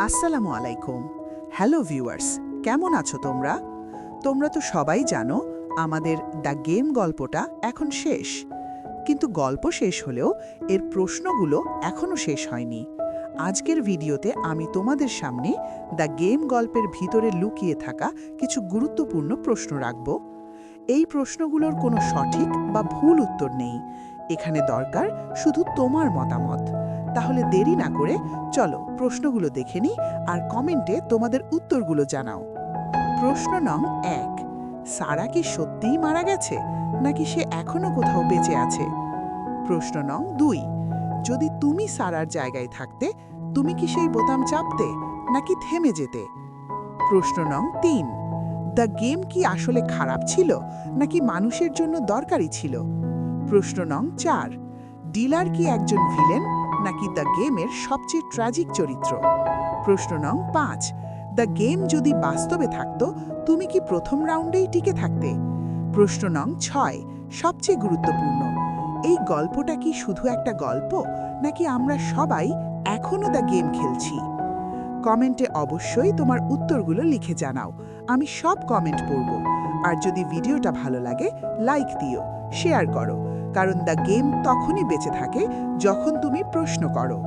আসসালামু আলাইকুম। Hello viewers, কেমন আছো তোমরা? তোমরা তো সবাই জানো আমাদের দ্য গেম গল্পটা এখন শেষ। কিন্তু গল্প শেষ হলেও এর প্রশ্নগুলো এখনও শেষ হয়নি। আজকের ভিডিওতে আমি তোমাদের সামনে দ্য গেম গল্পের ভিতরে লুকিয়ে থাকা কিছু গুরুত্বপূর্ণ প্রশ্ন রাখব। এই প্রশ্নগুলোর কোনো সঠিক বা ভুল উত্তর নেই। এখানে দরকার শুধু তোমার মতামত। তাহলে দেরি না করে চলো প্রশ্নগুলো দেখে নিই আর কমেন্টে তোমাদের উত্তরগুলো জানাও। প্রশ্ন নং ১, সারা কি সত্যিই মারা গেছে নাকি সে এখনো কোথাও বেঁচে আছে? প্রশ্ন নং ২, যদি তুমি সারার জায়গায় থাকতে তুমি কি সেই বোতাম চাপতে নাকি থেমে যেতে? প্রশ্ন নং ৩, দ্য গেম কি আসলে খারাপ ছিল নাকি মানুষের জন্য দরকারি ছিল? প্রশ্ন নং ৪, ডিলার কি একজন ভিলেন নাকি দ্য গেমের সবচেয়ে ট্র্যাজিক চরিত্র? প্রশ্ন নং ৫, দ্য গেম যদি বাস্তবে থাকতো তুমি কি প্রথম রাউন্ডেই টিকে থাকতে? প্রশ্ন নং ৬, সবচেয়ে গুরুত্বপূর্ণ, এই গল্পটা কি শুধু একটা গল্প নাকি আমরা সবাই এখনো দ্য গেম খেলছি? কমেন্টে অবশ্যই তোমার উত্তরগুলো লিখে জানাও। আমি সব কমেন্ট পড়ব। আর যদি ভিডিওটা ভালো লাগে লাইক দিও, শেয়ার করো, কারণ দ্য গেম তখনই বেঁচে থাকে যখন তুমি প্রশ্ন করো।